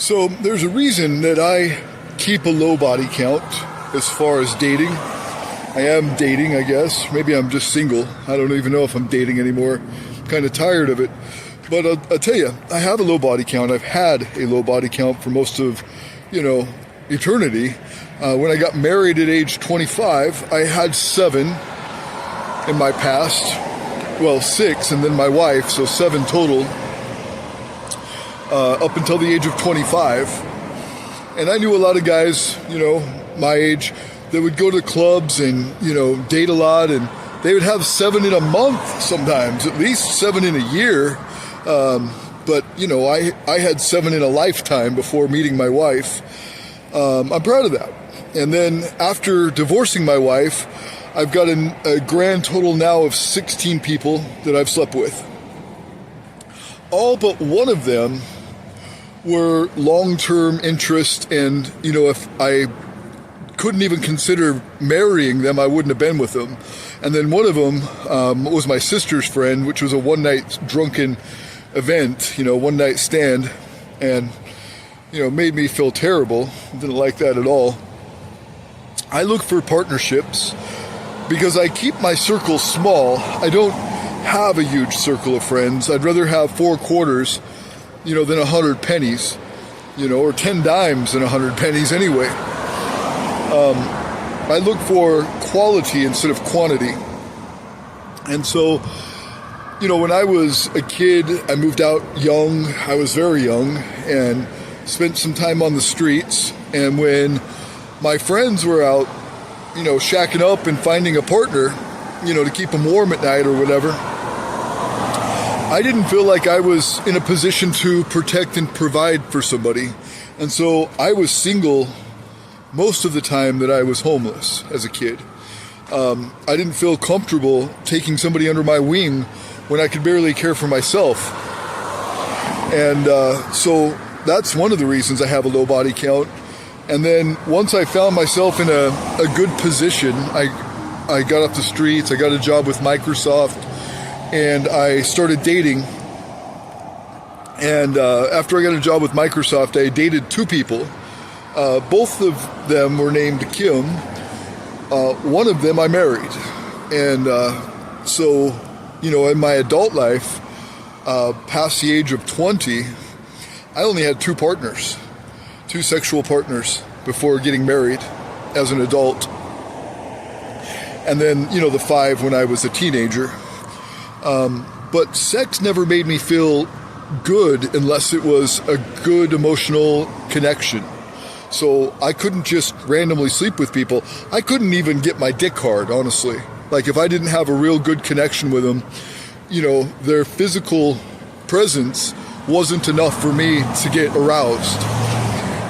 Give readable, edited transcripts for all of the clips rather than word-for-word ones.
So there's a reason that I keep a low body count as far as dating. I am dating, I guess. Maybe I'm just single. I don't even know if I'm dating anymore. I'm kind of tired of it. But I'll tell you, I have a low body count. I've had a low body count for most of, eternity. When I got married at age 25, I had 7 in my past. Well, 6, and then my wife, so 7 total. Up until the age of 25. And I knew a lot of guys, my age, that would go to clubs and, date a lot, and they would have 7 in a month sometimes, at least 7 in a year. But I had 7 in a lifetime before meeting my wife. I'm proud of that. And then after divorcing my wife, I've got a grand total now of 16 people that I've slept with. All but one of them were long-term interest, and if I couldn't even consider marrying them, I wouldn't have been with them. And then one of them was my sister's friend, which was a one-night drunken event, one-night stand, and made me feel terrible. Didn't like that at all. I look for partnerships because I keep my circle small. I don't have a huge circle of friends. I'd rather have 4 quarters than 100 pennies, or 10 dimes than 100 pennies anyway. I look for quality instead of quantity. And so, when I was a kid, I moved out young. I was very young and spent some time on the streets. And when my friends were out, shacking up and finding a partner, to keep them warm at night or whatever, I didn't feel like I was in a position to protect and provide for somebody. And so I was single most of the time that I was homeless as a kid. I didn't feel comfortable taking somebody under my wing when I could barely care for myself. And so that's one of the reasons I have a low body count. And then once I found myself in a good position, I got off the streets, I got a job with Microsoft, and I started dating. And after I got a job with Microsoft, I dated 2 people. Both of them were named Kim. One of them I married. And so, in my adult life, past the age of 20, I only had 2 partners, 2 sexual partners before getting married as an adult. And then, the 5 when I was a teenager. But sex never made me feel good unless it was a good emotional connection. So I couldn't just randomly sleep with people. I couldn't even get my dick hard, honestly. Like if I didn't have a real good connection with them, their physical presence wasn't enough for me to get aroused.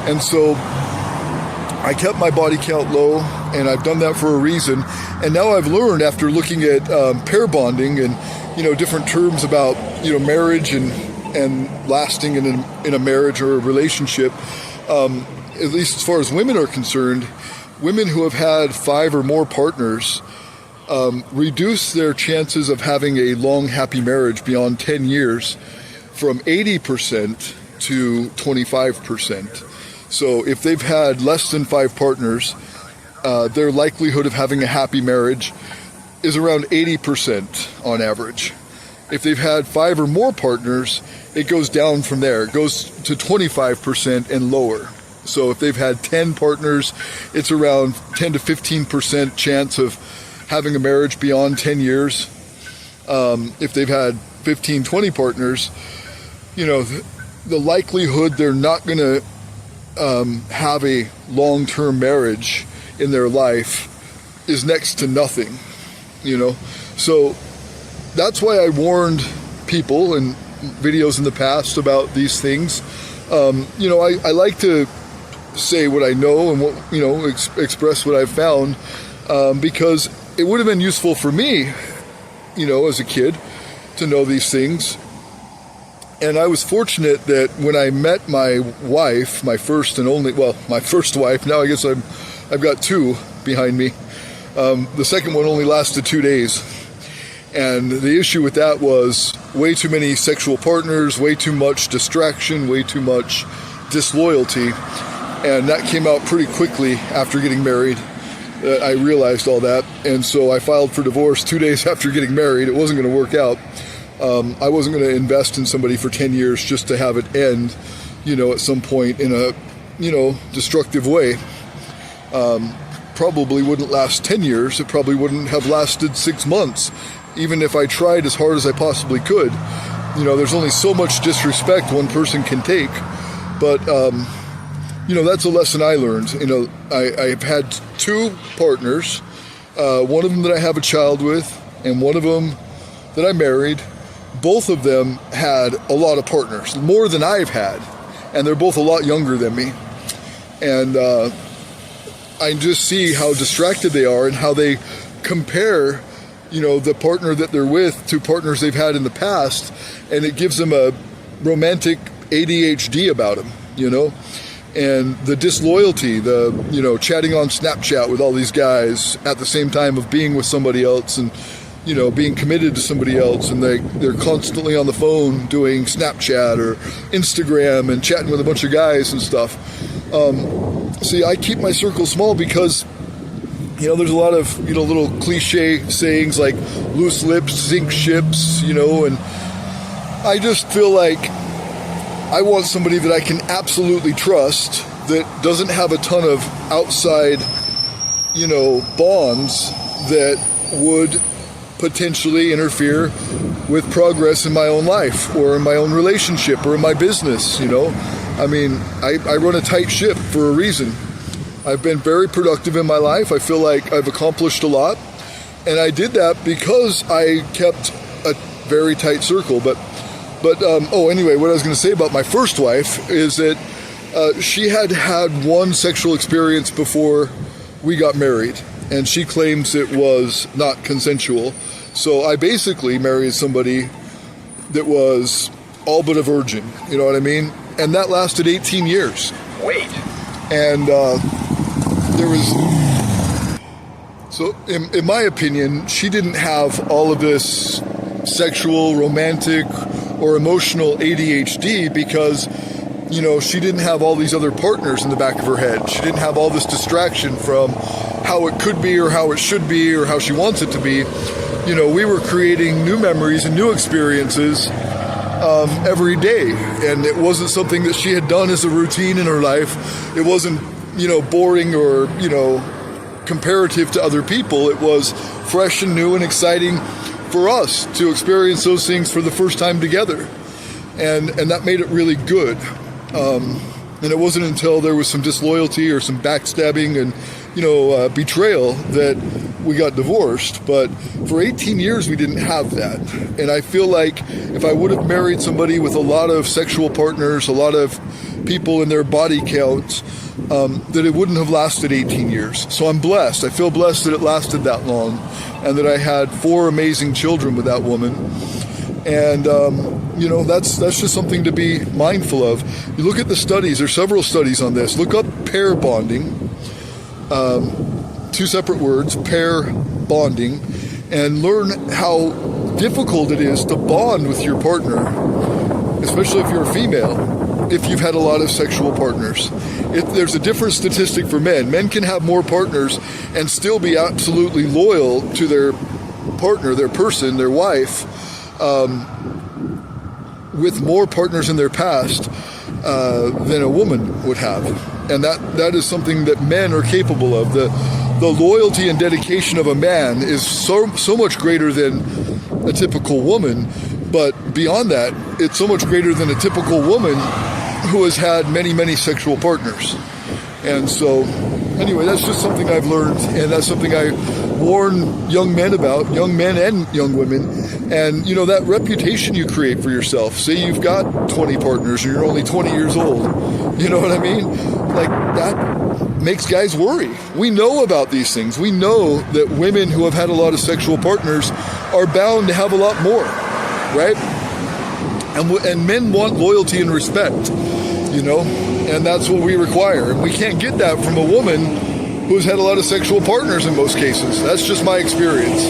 And so I kept my body count low, and I've done that for a reason. And now I've learned, after looking at pair bonding and different terms about marriage and lasting in a marriage or a relationship, at least as far as women are concerned, women who have had 5 or more partners reduce their chances of having a long, happy marriage beyond 10 years from 80% to 25%. So if they've had less than 5 partners, their likelihood of having a happy marriage is around 80% on average. If they've had 5 or more partners, it goes down from there. It goes to 25% and lower. So if they've had 10 partners, it's around 10 to 15% chance of having a marriage beyond 10 years. If they've had 15, 20 partners, the likelihood they're not going to have a long-term marriage in their life is next to nothing, So that's why I warned people in videos in the past about these things. I like to say what I know and what, express what I've found, because it would have been useful for me, as a kid to know these things. And I was fortunate that when I met my wife, my first wife, now I guess I've got 2 behind me. The second one only lasted 2 days. And the issue with that was way too many sexual partners, way too much distraction, way too much disloyalty, and that came out pretty quickly after getting married. I realized all that, and so I filed for divorce 2 days after getting married. It wasn't going to work out. I wasn't going to invest in somebody for 10 years just to have it end, at some point in a, destructive way. Probably wouldn't last 10 years. It probably wouldn't have lasted 6 months, even if I tried as hard as I possibly could. There's only so much disrespect one person can take, but, that's a lesson I learned. I've had 2 partners, one of them that I have a child with, and one of them that I married. Both of them had a lot of partners, more than I've had, and they're both a lot younger than me. And I just see how distracted they are and how they compare, the partner that they're with to partners they've had in the past, and it gives them a romantic ADHD about them, and the disloyalty, the, chatting on Snapchat with all these guys at the same time of being with somebody else and, being committed to somebody else, and they're constantly on the phone doing Snapchat or Instagram and chatting with a bunch of guys and stuff. See, I keep my circle small because, there's a lot of, little cliche sayings like loose lips sink ships, and I just feel like I want somebody that I can absolutely trust, that doesn't have a ton of outside, bonds that would potentially interfere with progress in my own life or in my own relationship or in my business. I run a tight ship for a reason. I've been very productive in my life. I feel like I've accomplished a lot, and I did that because I kept a very tight circle. But anyway, what I was going to say about my first wife is that she had one sexual experience before we got married, and she claims it was not consensual. So I basically married somebody that was all but a virgin, you know what I mean? And that lasted 18 years. Wait. And so in my opinion, she didn't have all of this sexual, romantic, or emotional ADHD because, she didn't have all these other partners in the back of her head. She didn't have all this distraction from how it could be or how it should be or how she wants it to be. We were creating new memories and new experiences every day. And it wasn't something that she had done as a routine in her life. It wasn't, boring or, comparative to other people. It was fresh and new and exciting for us to experience those things for the first time together. And that made it really good. And it wasn't until there was some disloyalty or some backstabbing and, betrayal that we got divorced. But for 18 years, we didn't have that. And I feel like if I would have married somebody with a lot of sexual partners, a lot of people in their body count, that it wouldn't have lasted 18 years. So I'm blessed. I feel blessed that it lasted that long and that I had 4 amazing children with that woman. And, that's just something to be mindful of. You look at the studies, there's several studies on this. Look up pair bonding, 2 separate words, pair bonding, and learn how difficult it is to bond with your partner, especially if you're a female, if you've had a lot of sexual partners. There's a different statistic for men. Men can have more partners and still be absolutely loyal to their partner, their person, their wife, with more partners in their past than a woman would have. And that is something that men are capable of. The loyalty and dedication of a man is so much greater than a typical woman, but beyond that, it's so much greater than a typical woman who has had many, many sexual partners. And so, anyway, that's just something I've learned, and that's something I warn young men about, young men and young women. And, that reputation you create for yourself. Say you've got 20 partners and you're only 20 years old. You know what I mean? Like, that makes guys worry. We know about these things. We know that women who have had a lot of sexual partners are bound to have a lot more, right? And men want loyalty and respect, and that's what we require. And we can't get that from a woman who's had a lot of sexual partners in most cases. That's just my experience.